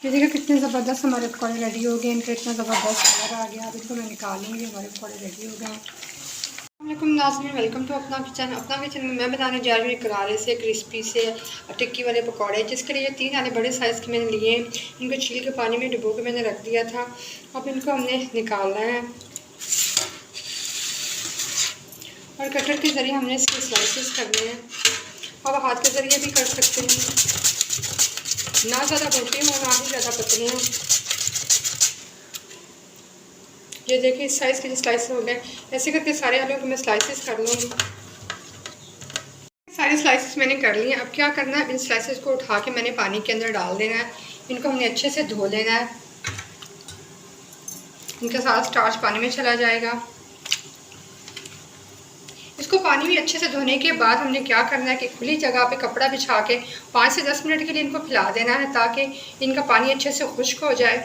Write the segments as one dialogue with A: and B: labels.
A: ये देखिए कितने ज़बरदस्त हमारे पकौड़े रेडी हो गए। इनका इतना ज़बरदस्त कलर आ गया। अब इनको मैं निकालूंगी। हमारे पकौड़े रेडी हो गए हैं। वालेकुम नाज़रीन, वेलकम टू अपना किचन में मैं बनाने जा रही हूँ करारे से क्रिस्पी से टिक्की वाले पकौड़े, जिसके लिए 3 आने बड़े साइज़ के मैंने लिए। इनको छील के पानी में डुबो के मैंने रख दिया था। अब इनको हमने निकालना है और कटर के ज़रिए हमने इसके स्लाइसेस करने हैं। अब हाथ के ज़रिए भी कर सकते हैं, ना ज़्यादा मोटे हों ना ही ज़्यादा पतले हों। ये देखिए इस साइज़ के जो स्लाइस हो गए। ऐसे करके सारे आलू को मैं स्लाइसेस कर लूँगी। सारे स्लाइसेस मैंने कर लिए। अब क्या करना है, इन स्लाइसेस को उठा के मैंने पानी के अंदर डाल देना है। इनको हमने अच्छे से धो लेना है। इनका सारा स्टार्च पानी में चला जाएगा। इसको पानी में अच्छे से धोने के बाद हमने क्या करना है कि खुली जगह पे कपड़ा बिछा के 5 से 10 मिनट के लिए इनको फैला देना है, ताकि इनका पानी अच्छे से खुश्क हो जाए।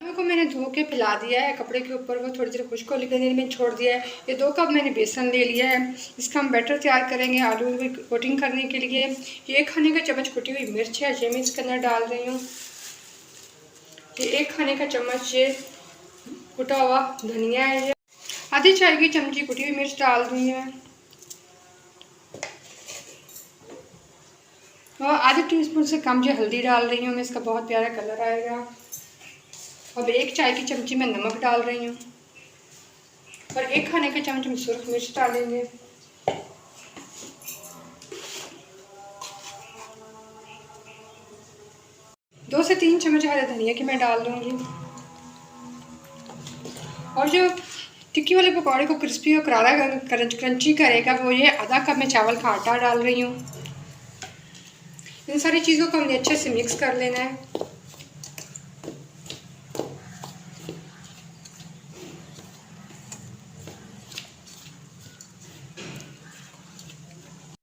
A: को मैंने धो के फैला दिया है कपड़े के ऊपर, वो थोड़ी देर खुश्क होने के लिए मैंने छोड़ दिया है। ये 2 कप मैंने बेसन ले लिया है। इसका हम बैटर तैयार करेंगे आलू की कोटिंग करने के लिए। ये 1 खाने का चम्मच कुटी हुई मिर्च है, ये मैं इसके अंदर डाल रही हूँ। ये 1 खाने का चम्मच ये कुटा हुआ धनिया है। ये आधी चाय की चमची कुटी हुई मिर्च डाल दी है और आधे टीस्पून से कम जो हल्दी डाल रही हूँ मैं, इसका बहुत प्यारा कलर आएगा। अब 1 चाय की चमची में नमक डाल रही हूँ और 1 खाने का चम्मच में सुरख मिर्च डालेंगे। दो से 3 चम्मच हरे धनिया की मैं डाल दूँगी। और जो टिक्की वाले पकौड़े को क्रिस्पी और करारा क्रंची करेगा, वो ये आधा कप में चावल का आटा डाल रही हूँ। इन सारी चीज़ों को हमने अच्छे से मिक्स कर लेना है।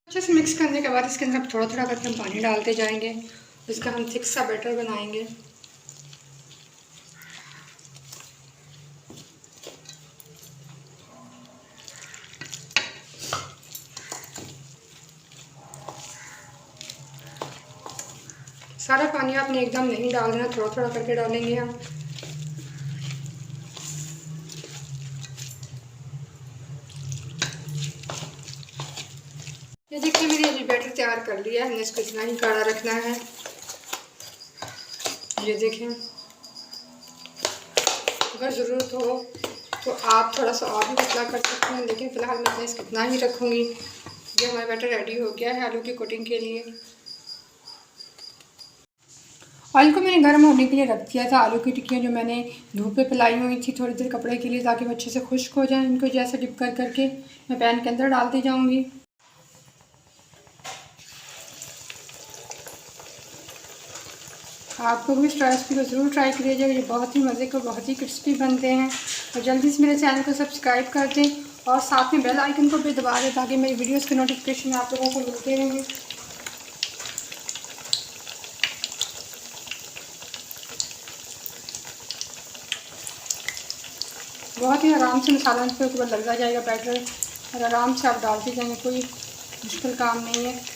A: अच्छे से मिक्स करने के बाद इसके अंदर थोड़ा थोड़ा करके हम पानी डालते जाएंगे। इसका हम थिक सा बैटर बनाएंगे। सारा पानी आपने एकदम नहीं डाल देना, थोड़ा थोड़ा करके डालेंगे हम। ये देखिए मैंने ये बैटर तैयार कर लिया है। हमने इसको इतना ही गाढ़ा रखना है। ये देखें, अगर ज़रूरत हो तो आप थोड़ा सा और भी पतला कर सकते हैं, लेकिन फ़िलहाल मैं इसको इतना ही रखूँगी। ये हमारा बैटर रेडी हो गया है आलू की कोटिंग के लिए। ऑयल को मैंने गर्म होने के लिए रख दिया था। आलू की टिक्कियाँ जो मैंने धूप पे फैलाई हुई थी थोड़ी देर कपड़े के लिए, ताकि वो अच्छे से खुश्क हो जाए। इनको जैसे डिप कर करके मैं पैन के अंदर डालती जाऊँगी। आपको भी इस रेसिपी को ज़रूर ट्राई करिएगा। ये बहुत ही मज़े के, बहुत ही क्रिस्पी बनते हैं। और जल्दी से मेरे चैनल को सब्सक्राइब कर दें और साथ में बेल आइकन को भी दबा दें, ताकि मेरी वीडियोज़ के नोटिफिकेशन आप लोगों को मिलते रहेंगे। बहुत ही आराम से मसाला इसके ऊपर लगता जाएगा बैटर, और आराम से आप डालते जाएंगे, कोई मुश्किल काम नहीं है।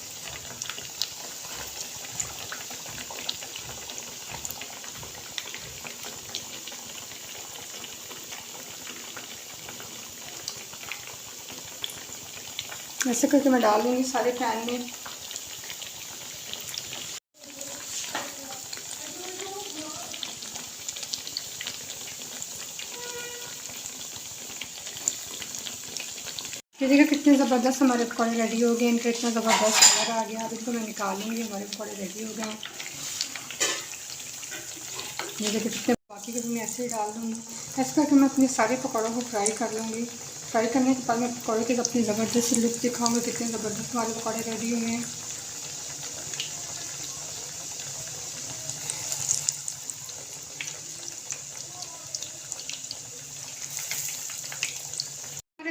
A: ऐसे करके मैं डाल दूँगी सारे पैन में। ये देखिए कितने ज़बरदस्त हमारे पकौड़े रेडी हो गए। इनका इतना ज़बरदस्त कलर आ गया। अब इनको मैं निकालूंगी। हमारे पकौड़े रेडी हो गए। ये देखिए कितने, बाकी को भी मैं ऐसे ही डाल दूँगी। ऐसे करके मैं अपने सारे पकौड़ों को फ्राई कर लूँगी। फ्राई करने के बाद मैं पकौड़े के अपनी ज़बरदस्त लुक दिखाऊँगी। कितने ज़बरदस्त हमारे पकौड़े रेडी हुए हैं।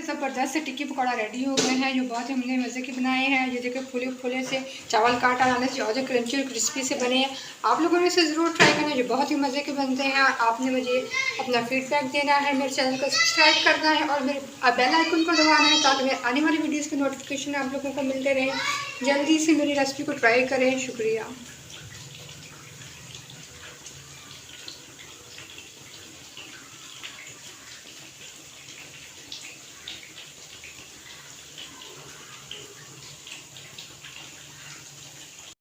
A: ज़बरदस्त से टिक्की पकौड़ा रेडी हो गए हैं, जो बहुत ही हमने मज़े के बनाए हैं। ये देखिए फूले फूले से चावल का आटा डालने से ज़्यादा क्रंची और क्रिस्पी से बने हैं। आप लोगों ने इसे ज़रूर ट्राई करना, जो बहुत ही मज़े के बनते हैं। आपने मुझे अपना फीडबैक देना है, मेरे चैनल को सब्सक्राइब करना है और मेरे बेल आइकन को दबाना है, ताकि मेरे आने वाली वीडियोज़ के नोटिफिकेशन आप लोगों को मिलते रहें। जल्दी से मेरी रेसिपी को ट्राई करें। शुक्रिया।